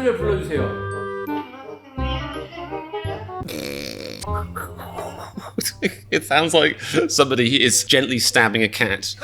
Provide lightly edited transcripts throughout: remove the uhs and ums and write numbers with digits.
노래를 불러주세요. It sounds like somebody is gently stabbing a cat.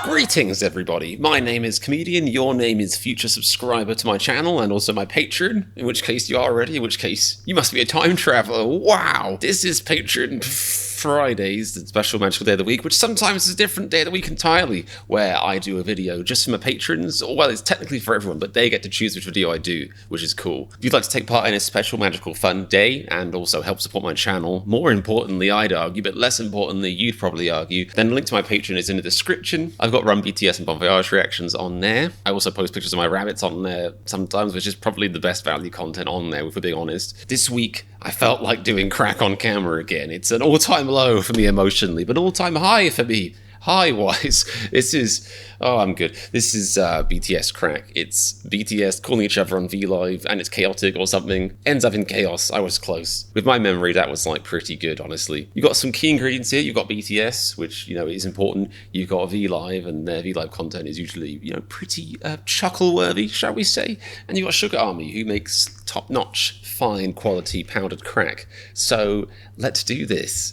Greetings, everybody. My name is Comedian. Your name is future subscriber to my channel and also my patron. In which case you are already. In which case you must be a time traveler. Wow. This is Patron Fridays, the special magical day of the week, which sometimes is a different day of the week entirely, where I do a video just for my patrons. Well, it's technically for everyone, but they get to choose which video I do, which is cool. If you'd like to take part in a special magical fun day and also help support my channel, more importantly, I'd argue, but less importantly, you'd probably argue, then the link to my Patreon is in the description. I've got Run BTS and Bon Voyage reactions on there. I also post pictures of my rabbits on there sometimes, which is probably the best value content on there, if we're being honest. This week, I felt like doing crack on camera again. It's an all-time low for me emotionally, but all-time high for me high-wise. This is... oh, I'm good. This is BTS crack. It's BTS calling each other on VLIVE, and it's chaotic or something. Ends up in chaos. I was close. With my memory, that was like pretty good, honestly. You've got some key ingredients here. You've got BTS, which, you know, is important. You've got VLIVE, and their VLIVE content is usually, you know, pretty chuckle-worthy, shall we say. And you've got Sugar Army, who makes top-notch, fine quality powdered crack. So, let's do this.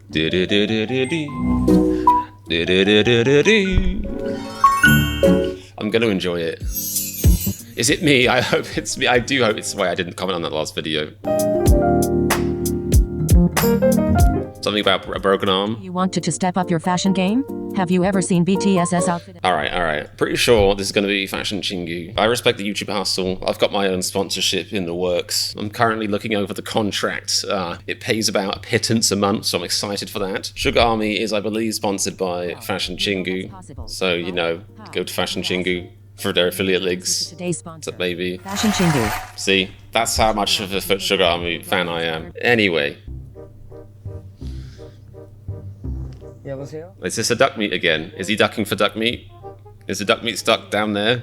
I'm going to enjoy it. Is it me? I hope it's me. I do hope it's why I didn't comment on that last video. Something about a broken arm. You wanted to step up your fashion game? Have you ever seen BTS's outfit? Alright. Pretty sure this is going to be Fashion Chingu. I respect the YouTube hustle. I've got my own sponsorship in the works. I'm currently looking over the contract. It pays about a pittance a month, so I'm excited for that. Sugar Army is, I believe, sponsored by Fashion Chingu. So, you know, go to Fashion Chingu for their affiliate links. So maybe. Fashion Chingu. See, that's how much of a Sugar Army fan I am. Anyway. Is this a duck meat again? Is he ducking for duck meat? Is the duck meat stuck down there?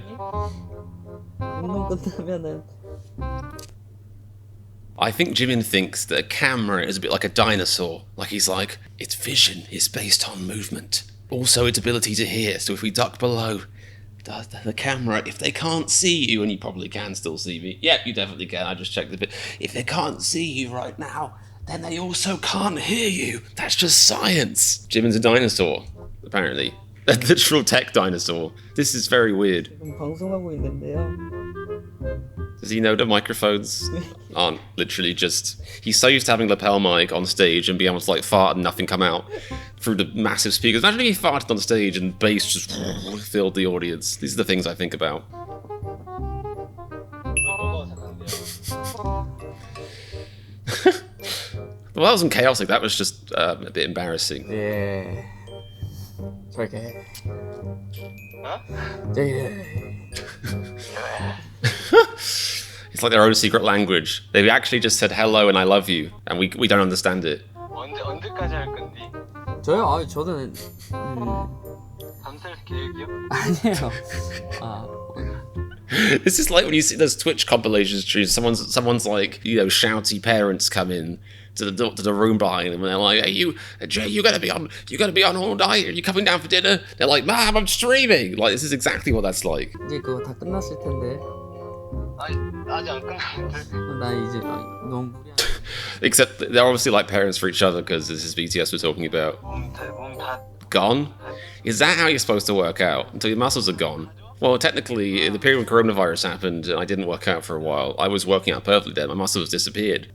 I think Jimin thinks that a camera is a bit like a dinosaur. Like he's like, its vision is based on movement. Also its ability to hear. So if we duck below the camera, if they can't see you, and you probably can still see me. Yep, you definitely can. I just checked the bit. If they can't see you right now, then they also can't hear you. That's just science. Jimin's a dinosaur, apparently. A literal tech dinosaur. This is very weird. Does he know the microphones aren't literally just... He's so used to having lapel mic on stage and being able to like fart and nothing come out through the massive speakers. Imagine if he farted on stage and bass just filled the audience. These are the things I think about. Well, that wasn't chaotic, that was just a bit embarrassing. 예. 저렇게. It's like their own secret language. They actually just said hello and I love you, and we don't understand it. 언제까지 할 건데? 저요? 아, 저는 밤샐 계획이요? 아니에요. This is like when you see those Twitch compilations. Someone's like, you know, shouty parents come in to the room behind them, and they're like, "Hey, Jay, you gotta be on all night. Are you coming down for dinner?" They're like, "Mom, I'm streaming." Like, this is exactly what that's like. 이제 그거 다 끝났을 텐데. 아직 안 끝났는데. 나 이제 너무 무리한. Except they're obviously like parents for each other, because this is BTS we're talking about. Gone? Is that how you're supposed to work out until your muscles are gone? Well, technically, in the period when coronavirus happened, and I didn't work out for a while, I was working out perfectly then. My muscles disappeared.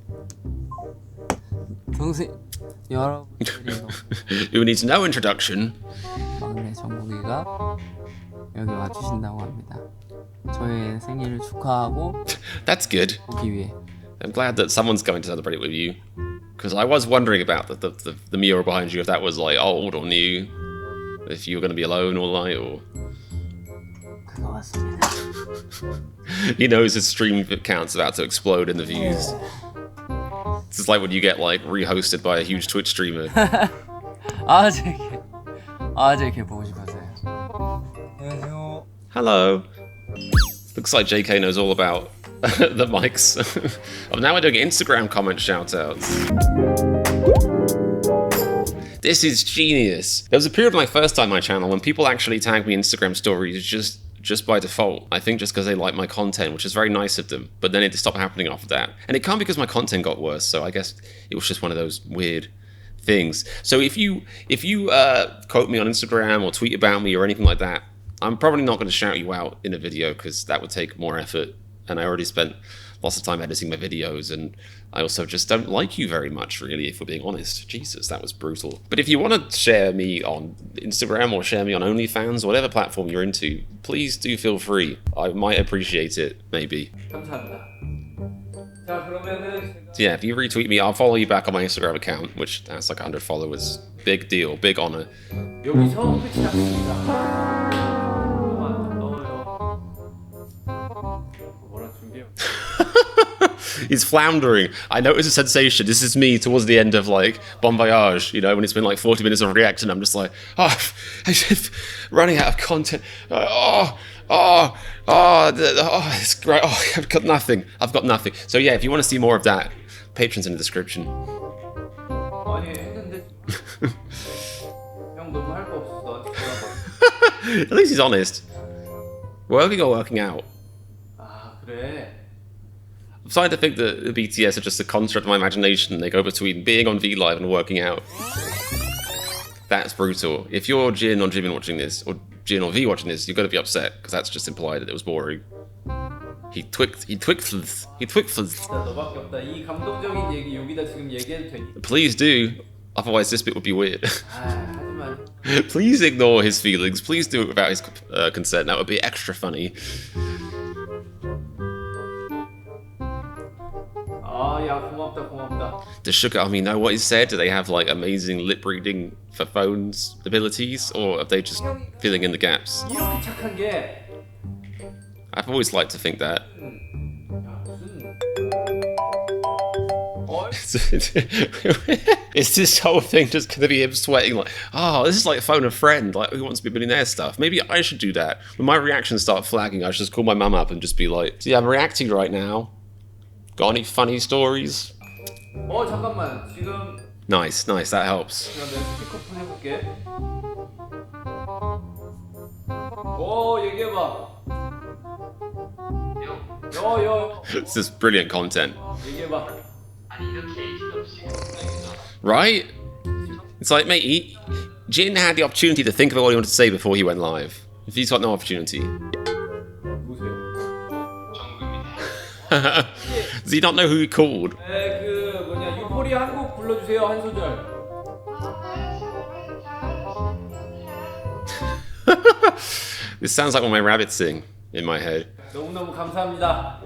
Who needs no introduction? 막내 정국이가 여기 와주신다고 합니다. 저의 생일을 축하하고 That's good. 보기 위해. I'm glad that someone's going to celebrate it with you. Because I was wondering about the mural behind you, if that was like old or new. If you were going to be alone all night, or... 그거 같습니다. He knows his stream account's about to explode in the views. This is like when you get like rehosted by a huge Twitch streamer. JK 보고 싶었어요. 안녕하세요. Hello. Looks like JK knows all about the mics. Oh, now we're doing Instagram comment shoutouts. This is genius. There was a period of my first time on my channel when people actually tagged me in Instagram stories just by default. I think just because they like my content, which is very nice of them. But then it stopped happening after that. And it can't because my content got worse. So I guess it was just one of those weird things. So if you quote me on Instagram or tweet about me or anything like that, I'm probably not going to shout you out in a video because that would take more effort. And I already spent lots of time editing my videos, and I also just don't like you very much, really, if we're being honest. Jesus, that was brutal. But if you want to share me on Instagram or share me on OnlyFans, whatever platform you're into, please do feel free. I might appreciate it, maybe. 감사합니다. 자, 그러면은 So yeah, if you retweet me, I'll follow you back on my Instagram account, which has like 100 followers. Big deal, big honor. 여기서 끝이 났습니다. 뭐라 준비해? He's floundering. I noticed a sensation. This is me towards the end of like Bon Voyage, you know, when it's been like 40 minutes of reaction. I'm just like, oh, running out of content. It's great. Oh, I've got nothing. So yeah, if you want to see more of that, Patreon's in the description. 아니 했는데 형 너무 할 거 없어. At least he's honest. Working or working out? 아 그래. I'm starting to think that the BTS are just a construct of my imagination. They go between being on VLIVE and working out. That's brutal. If you're Jin or Jimin watching this, or Jin or V watching this, you've got to be upset, because that's just implied that it was boring. He twicked. 진짜 너밖에 없다. 이 감동적인 얘기 여기다 지금 얘기해도 되니? Please do. Otherwise this bit would be weird. 아 하지만. Please ignore his feelings. Please do it without his consent. That would be extra funny. 야 고맙다. Does Sugar Army know what he said? Do they have like amazing lip reading for phones abilities, or are they just filling in the gaps? 이렇게 착한 게. I've always liked to think that. 야 무슨. Is this whole thing just gonna be him sweating like, oh, this is like phone a friend, like Who Wants to Be a Millionaire stuff? Maybe I should do that. When my reactions start flagging, I should just call my mum up and just be like, see, I'm reacting right now. Got any funny stories? 잠깐만 지금. Nice, that helps. 내가 스피커폰 해볼게. 얘기해봐. 여. This is brilliant content. 얘기해봐. Right? It's like, mate, Jin had the opportunity to think about what he wanted to say before he went live. If he's got no opportunity. 누구세요? Does he not know who he called? 그 뭐냐 유포리아 한 곡 불러주세요 한 소절. This sounds like when my rabbits sing in my head. 너무너무 감사합니다.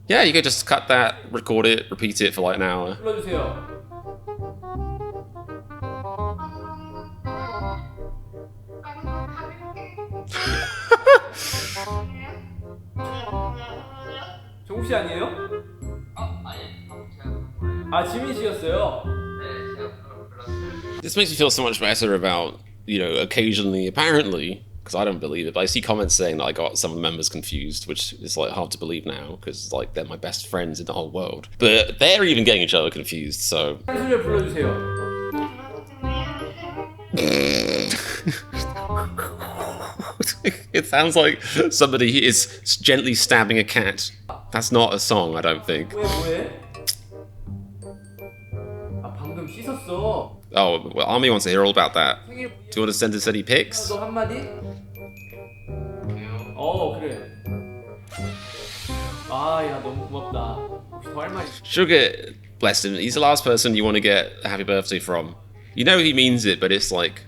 Yeah, you could just cut that, record it, repeat it for like an hour. 불러주세요. 종국 씨 아니에요? 아 지민 씨였어요. This makes me feel so much better about, you know, occasionally, apparently, because I don't believe it, but I see comments saying that I got some of the members confused, which is like hard to believe now, because like they're my best friends in the whole world. But they're even getting each other confused, so. 한 소절 불러주세요. It sounds like somebody is gently stabbing a cat. That's not a song, I don't think. 뭐해? 아 방금 씻었어. Oh, well, Army wants to hear all about that. Do you want to send us any pics? 너 한마디? 그래. 야 너무 고맙다. 혹시 더 할 말 있어? Sugar, bless him, he's the last person you want to get a happy birthday from. You know he means it, but it's like,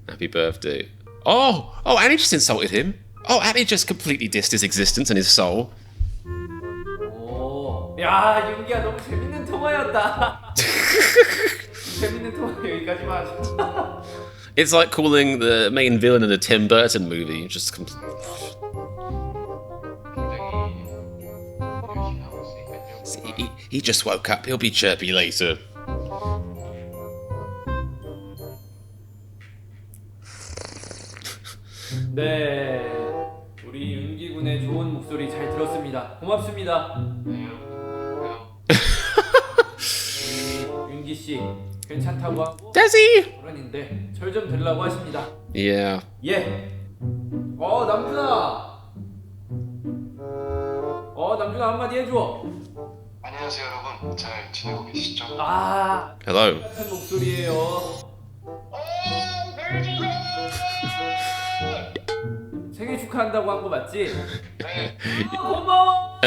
happy birthday. Oh, Annie just insulted him. Annie just completely dissed his existence and his soul. 야 윤기야 너무 재밌는 통화였다. 재밌는 통화 여기까지만 하자. It's like calling the main villain in a Tim Burton movie. Just he just woke up. He'll be chirpy later. 네, 우리 윤기 군의 좋은 목소리 잘 들었습니다. 고맙습니다. 윤기 씨 씨 괜찮다고 하고 Does he? 어른인데 절 좀 들라고 하십니다. Yeah. 예. 남준아. 남준아 한마디 해줘. 안녕하세요 여러분. 잘 지내고 계시죠? Hello. 같은 목소리예요. 생일 축하한다고 한 거 맞지? 네. 고마워.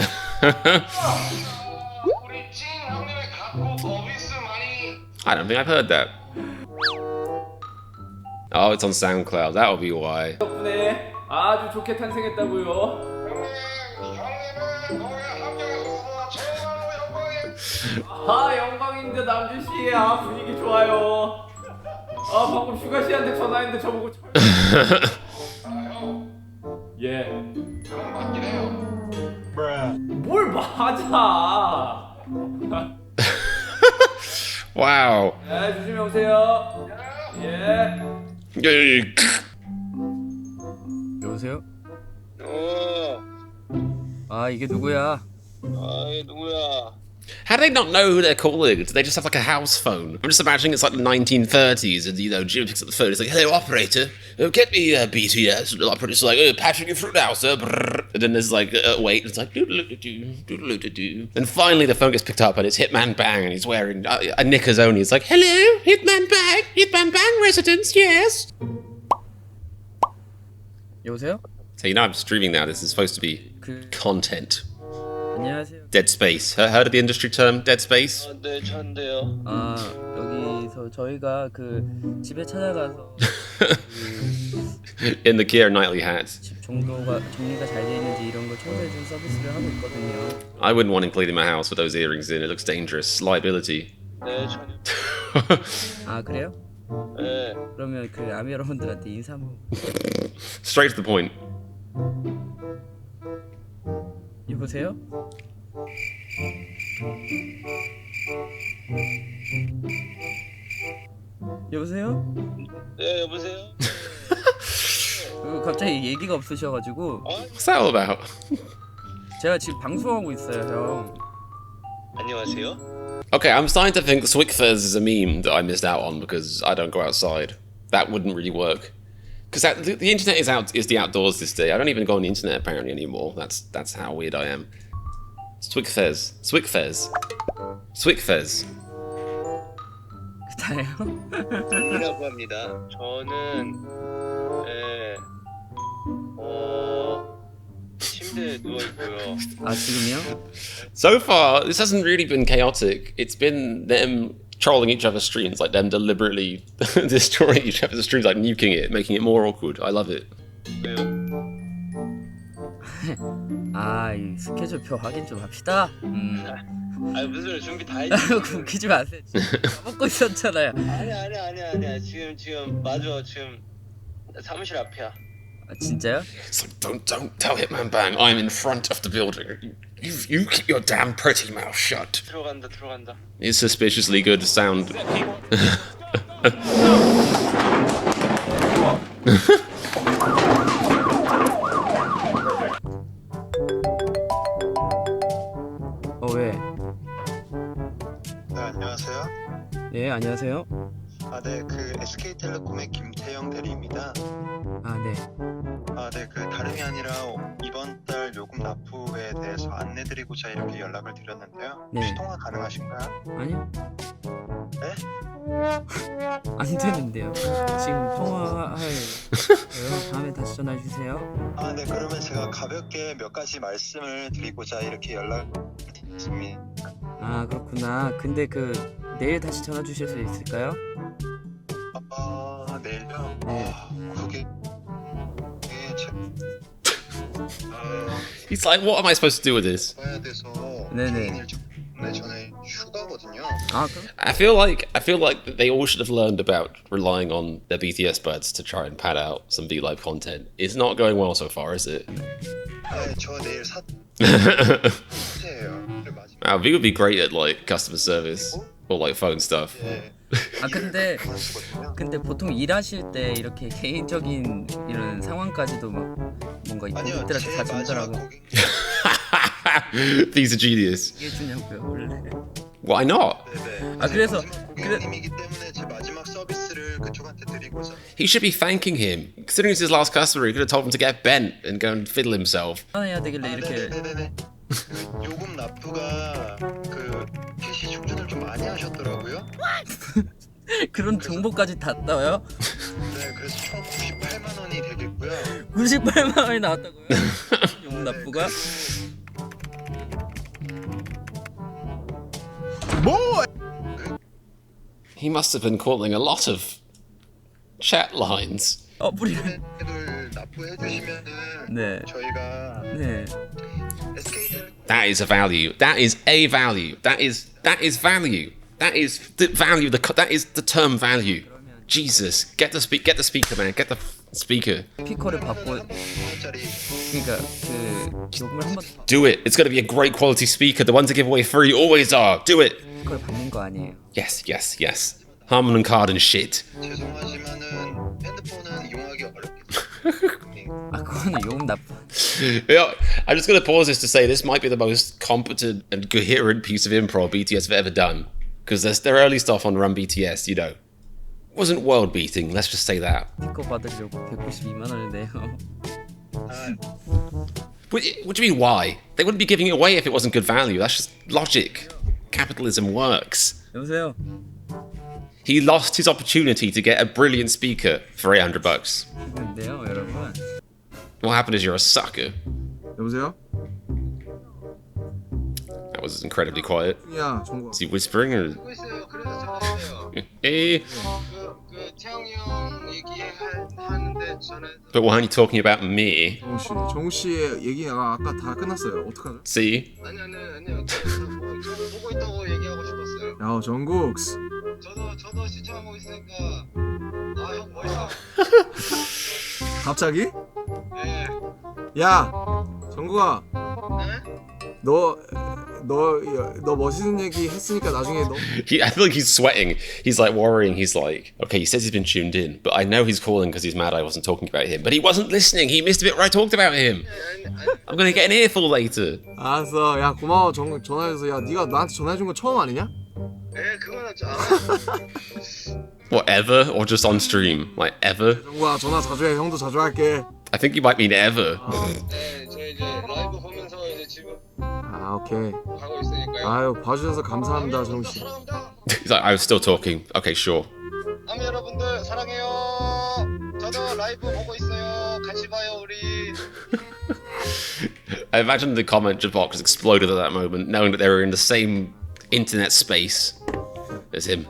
우리 찐 형님의 갖고 서비스 많이. I don't think I've heard that. Oh, it's on SoundCloud. That'll be why. 덕분에 아주 좋게 탄생했다고요. 형님은 노래 함께해서 정말로 영광이. 영광인데 남준 씨, 분위기 좋아요. 방금 슈가 씨한테 전화했는데 저보고 형. 예. 그건 맞긴 해요. 뭘 맞아. Wow. 네, 조심히 오세요. 예. 여보세요? 이게 누구야? 얘 누구야? How do they not know who they're calling? Do they just have like a house phone? I'm just imagining it's like the 1930s, and Jim picks up the phone. It's like, "Hello, operator. Get me BTS." And the operator's like, "Patrick, you're through now, sir." And then there's like, wait. It's like, doodle-doo, doodle-doo. And finally, the phone gets picked up, and it's Hitman Bang, and he's wearing a knickers only. It's like, "Hello, Hitman Bang residence, yes." 여보세요? So I'm streaming now. This is supposed to be content. 안녕하세요. Dead space. Heard of the industry term dead space? 네, 전데요. 여기서 저희가 집에 찾아가서 In the Keira Knightley hat. 집 정리가 잘 돼 있는지 이런 걸 청소해주는 서비스를 하고 있거든요. I wouldn't want him cleaning my house with those earrings in. It looks dangerous. Liability. 네, 전혀. 그래요? 네. 그러면 아미 여러분들한테 인사 한번. Straight to the point. 여보세요? 여보세요? 네, 여보세요. 갑자기 얘기가 없으셔가지고 What's that all about? 제가 지금 방송하고 있어요, 형. 안녕하세요. Okay, I'm starting to think Swigfez is a meme that I missed out on because I don't go outside. That wouldn't really work. Because the internet is the outdoors this day. I don't even go on the internet apparently anymore. That's how weird I am. Swigfez. 다예요? 이라고 합니다. 저는 침대에 누워 있고요. 지금요? So far, this hasn't really been chaotic. It's been them trolling each other's streams, like them deliberately destroying each other's streams, like nuking it, making it more awkward. I love it. 왜요? 이 스케줄표 확인 좀 합시다. 무슨 소리 준비 다 했지? 웃기지 마세요. 까먹고 있었잖아요. 아니야. 지금 맞아. 지금 사무실 앞이야. 진짜요? It's like, don't tell Hitman Bang I'm in front of the building. You keep your damn pretty mouth shut. 들어간다. It's suspiciously good sound. 왜? 네, 안녕하세요. 네, 안녕하세요. 네, SK텔레콤의 김태영 대리입니다. 네. 네, 다름이 아니라 이번 달 요금 납부에 대해서 안내드리고자 이렇게 연락을 드렸는데요. 네. 혹시 통화 가능하신가요? 아니요. 네? 안 되는데요. 지금 통화할 거예요. 다음에 다시 전화해 주세요. 네, 그러면 제가 가볍게 몇 가지 말씀을 드리고자 이렇게 연락을 드렸습니다. 그렇구나. 근데 내일 다시 전화 주실 수 있을까요? 내일요? 네. 그게 He's like, what am I supposed to do with this? 해야 돼서 네네. 개인 일정 때문에 저는 휴가거든요. 그럼? I feel like they all should have learned about relying on their BTS buds to try and pad out some VLIVE content. It's not going well so far, is it? 네, 저 내일 사태예요. V would be great at like customer service or like phone stuff. 네. 근데 보통 일하실 때 이렇게 개인적인 이런 상황까지도 뭔가 아니요, 고객들한테 다 제 마지막 전달하고 고객 He's a genius. 얘기해 주냐고요, 원래. Why not? 네네. 아, 그래서- 고객님이기 때문에 제 마지막 서비스를 그쪽한테 드리고자. He should be thanking him. Considering it's his last customer, he could have told him to get bent and go and fiddle himself. 해야 되길래 이렇게 네네네네. 그 요금 납부가 그 캐시 충전을 좀 많이 하셨더라고요. 그런 정보까지 다 떠요? 네, 그래서 총 98만 원이 되겠고요. 98만 원이 나왔다고요? 용 납부가? He must have been calling a lot of chat lines. 뿌리. 를 납부해 주시면은 네. 저희가 네. SK텔 That is a value. That is a value. That is value. That is the value. That is the term value. Jesus, get the speaker, man. Get the speaker. 스피커를 받고 원짜리 그러니까 그 요금을 한번 Do it. It's going to be a great quality speaker. The ones that give away free always are. Do it. 스피커를 받는 거 아니에요? Yes, yes, yes. Harman and Card and shit. 죄송하지만은 핸드폰은 이용하기 어렵겠습니다. 아, 그거는 요금 납부. Yeah, I'm just going to pause this to say this might be the most competent and coherent piece of improv BTS have ever done. Because their early stuff on Run BTS, you know, wasn't world beating. Let's just say that. 스피커 받으려고 192만 원을 내요. What do you mean, why? They wouldn't be giving it away if it wasn't good value. That's just logic. Capitalism works. 여보세요. He lost his opportunity to get a brilliant speaker for $800. 근데요, 여러분. What happened is you're a sucker. 여보세요? That was incredibly quiet. 야, 정국아. Is he whispering or? 하고 있어요. 그래서 전화했어요. Eh? 그 태영이 형 얘기하는데 전에 But why aren't you talking about me? 정우 씨의 얘기가 아까 다 끝났어요. 어떡하죠? See? 아니요. 저도 보고 있다고 얘기하고 싶었어요. 야, 정국. 저도 시청하고 있으니까 아, 형 멋있어. 갑자기? 예. 야, 정국아. 네? 너 멋있는 얘기 했으니까 나중에 너 I feel like he's sweating. He's like worrying. He's like, okay, he says he's been tuned in, but I know he's calling because he's mad I wasn't talking about him. But he wasn't listening. He missed a bit where I talked about him. I'm gonna get an earful later. 알았어. 야, 고마워. 전화해서. 야, 네가 나한테 전화해준 거 처음 아니냐? 예, 그거는 What, ever? Or just on stream? Like, ever? 정국아, 전화 자주 해. 형도 자주 할게. I think you might mean ever. 네, 저 이제 라이브 보면서 이제 지금 아, 오케이. 가고 있으니까요. 아유, 봐주셔서 감사합니다, 정우 씨. 사랑합니다. He's like, I was still talking. Okay, sure. 남의 여러분들 사랑해요. 저도 라이브 보고 있어요. 같이 봐요, 우리. I imagine the comment box exploded at that moment, knowing that they were in the same internet space as him.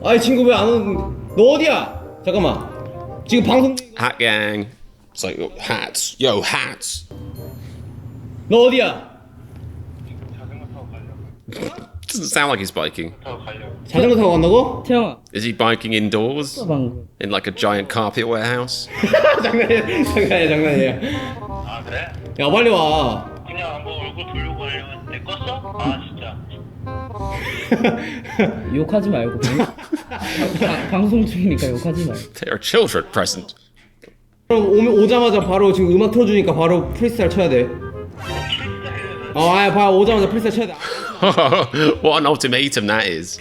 아이 친구 왜 안 오는? 너 어디야? 잠깐만. 지금 방송. Hat gang. It's like, oh, hats. Yo, hats. 너 어디야? Doesn't sound like he's biking. 자전거 타고 간다고? 태영아. Is he biking indoors? 방금. In like a giant carpet warehouse? 장난이야. 아 그래? 야 빨리 와. 그냥 뭐 얼굴 보려고 하려고 했는데 껐어? 아 진짜 욕하지 말고 방송 중이니까 욕하지 말고. There are children present. 그럼 오자마자 바로 지금 음악 틀어주니까 바로 프리스타일 쳐야 돼. 바로 오자마자 프리스타일 쳐야 돼. What an ultimatum that is.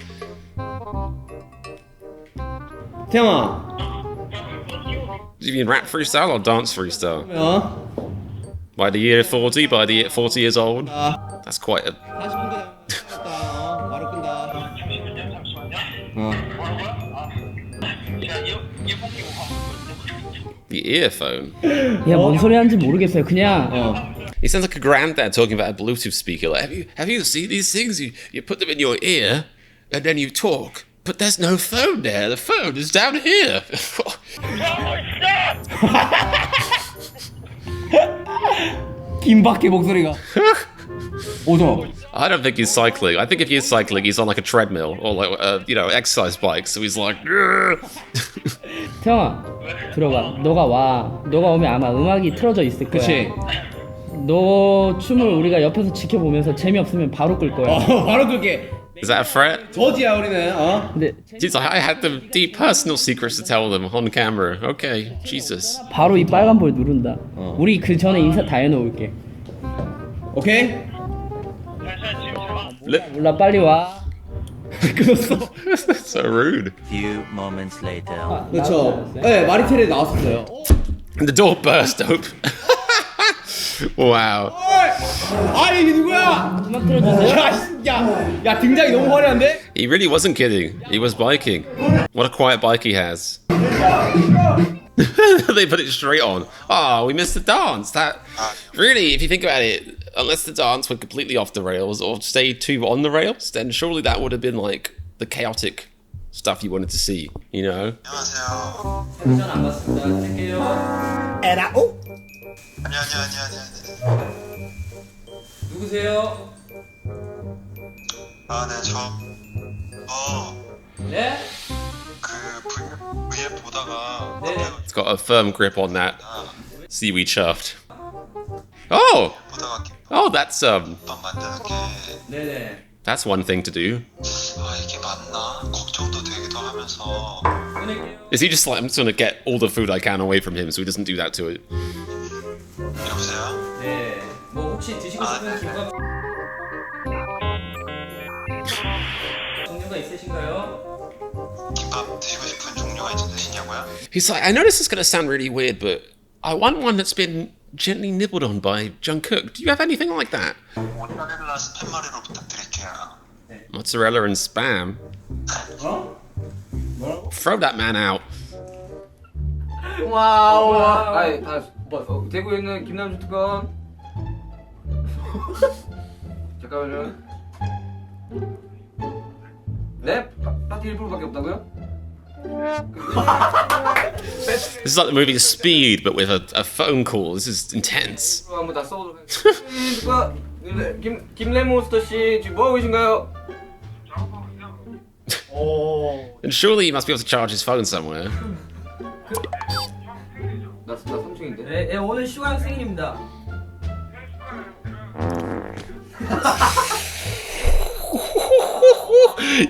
태영아. Do you mean rap freestyle or dance freestyle? 어? By the year 40, by the year 40 years old? That's quite a... 40분 끄다. 바로 끈다. 잠시만요 제가 이어폰 끼고 가고 The earphone. 야, 뭔 소리 하는지 모르겠어요. 그냥 He sounds like a granddad talking about a Bluetooth speaker. Like, have you seen these things? You put them in your ear, and then you talk. But there's no phone there. The phone is down here. 김밖에 목소리가. 오죠. I don't think he's cycling. I think if he is cycling, he's on like a treadmill or like exercise bike. So he's like. 태영아, 들어봐. 너가 오면 아마 음악이 틀어져 있을 거야. 그치. 너 춤을 우리가 옆에서 지켜보면서 재미없으면 바로 끌 거야. 바로 끌게. Is that a threat? 저지야 우리는. 근데 He's like, I had the deep personal secrets to tell them on camera. Okay, Jesus. 바로 이 빨간불 누른다. 우리 그 전에 인사 다 해놓을게. 오케이? 지금 제가 Li- 몰라, 빨리 와. 끊었어. So rude. Few moments later. 그렇죠. 네, 마리텔에 나왔었어요. And the door burst open. Wow. 아니 이게 누구야? 음악 틀어주세요. 야 등장이 너무 화려한데? He really wasn't kidding. He was biking. What a quiet bike he has. They put it straight on. Oh, we missed the dance. That really, if you think about it, unless the dance went completely off the rails or stayed too on the rails, then surely that would have been like the chaotic stuff you wanted to see, you know? 안녕하세요. 텔레비전 안 봤습니다. 할게요. 에라오? 아니. 누구세요? 아, 네, 네? VF 보다가 네. It's got a firm grip on that seaweed shaft. Oh! 보다가 Oh, that's 김밥 만드는 게 네네. that's one thing to do. 이게 맞나? 걱정도 되기도 하면서 끊을게요. Is he just like, I'm just gonna get all the food I can away from him so he doesn't do that to it? 여보세요? 네. 뭐 혹시 드시고 싶은 김밥 종류가 있으신가요? 김밥 드시고 싶은 종류가 있으시냐고요? He's like, I know this is gonna sound really weird, but I want one that's been gently nibbled on by Jungkook. Do you have anything like that? 모짜렐라 스팸마리로 부탁드릴게요. Mozzarella and spam. 어? 뭐라고? Throw that man out. 와우. 아니 뭐 대구에 있는 김남주 특검. 잠깐만요. 네? 파티 1%밖에 없다고요? This is like the movie Speed, but with a phone call. This is intense. 한번 다 써보도록 하겠습니다. 김레몬스터 씨 지금 뭐 하고 계신가요? And surely he must be able to charge his phone somewhere. 나 3층인데. 네, 오늘 슈가 생일입니다.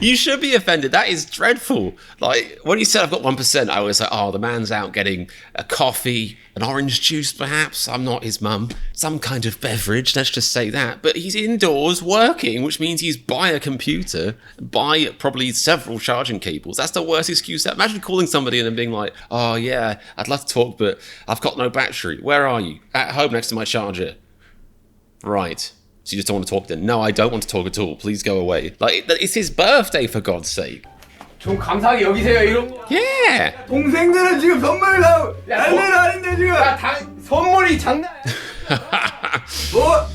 You should be offended. That is dreadful. Like, when he said I've got 1%, I was like, oh, the man's out getting a coffee, an orange juice perhaps. I'm not his mum. Some kind of beverage, let's just say that. But he's indoors working, which means he's by a computer, by probably several charging cables. That's the worst excuse. Imagine calling somebody and then being like, oh yeah, I'd love to talk, but I've got no battery. Where are you? At home next to my charger. Right. So you just don't want to talk then? No, I don't want to talk at all. Please go away. Like, it's his birthday, for God's sake. 좀 감사하게 여기세요 이런 거. Yeah. 동생들은 지금 선물 사 난리는 아닌데 지금. 선물이 장난 아니야. 뭐?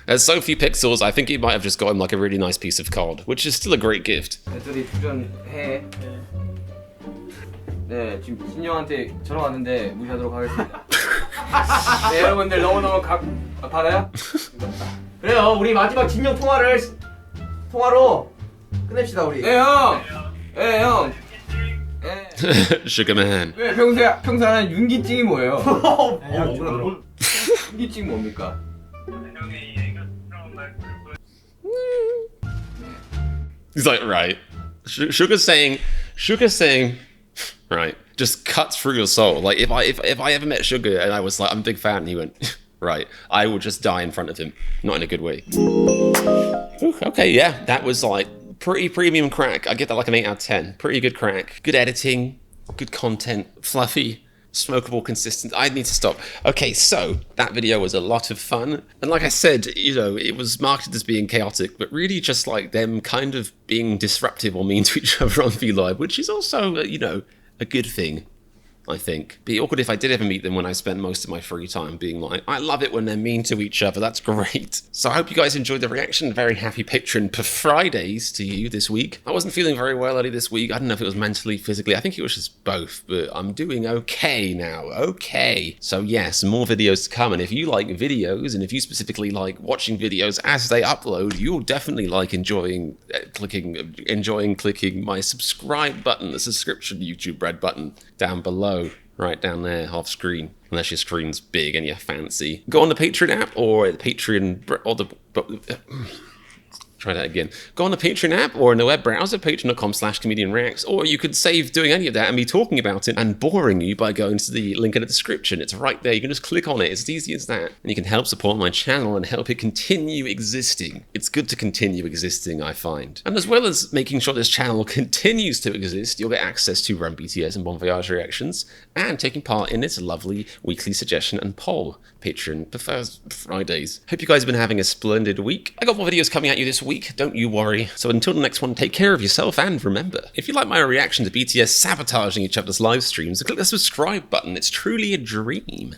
There's so few pixels, I think he might have just got him like a really nice piece of card, which is still a great gift. 배터리 충전해. 네, 지금 신영한테 전화 왔는데 무시하도록 하겠습니다. 네, 여러분들 너무너무 받아요? 그래요, 우리 마지막 진영 통화로 끝냅시다 우리. 네 형, 네 형. 네. Sugar man. 왜 평소에 하는 윤기증이 뭐예요? 윤기증 뭡니까? He's like, right. Sugar saying, right, just cuts through your soul. Like if I ever met Sugar and I was like, I'm a big fan, and he went, right, I would just die in front of him, not in a good way. Ooh, okay, yeah, that was like pretty premium crack. I get that like an 8 out of 10. Pretty good crack. Good editing, good content, fluffy, smokable, consistent. I need to stop. Okay, so that video was a lot of fun. And like I said, you know, it was marketed as being chaotic, but really just like them kind of being disruptive or mean to each other on VLIVE, which is also, you know, a good thing, I think. Be awkward if I did ever meet them when I spent most of my free time being like, I love it when they're mean to each other, that's great. So I hope you guys enjoyed the reaction. Very happy Patreon per Fridays to you this week. I wasn't feeling very well early this week. I don't know if it was mentally, physically. I think it was just both, but I'm doing okay now. Okay. So yes, more videos to come. And if you like videos, and if you specifically like watching videos as they upload, you'll definitely like enjoying clicking my subscribe button, the subscription YouTube red button down below. Right down there, half screen, unless your screen's big and you're fancy. Go on the Patreon app or the Patreon or the Try that again. Go on the Patreon app or in the web browser, patreon.com/ComedianReacts, or you could save doing any of that and me talking about it and boring you by going to the link in the description. It's right there. You can just click on it. It's as easy as that. And you can help support my channel and help it continue existing. It's good to continue existing, I find. And as well as making sure this channel continues to exist, you'll get access to Run BTS and Bon Voyage reactions and taking part in its lovely weekly suggestion and poll. Patreon prefers Fridays. Hope you guys have been having a splendid week. I got more videos coming at you this week, don't you worry. So until the next one, take care of yourself, and remember, if you like my reaction to BTS sabotaging each other's live streams, click the subscribe button. It's truly a dream.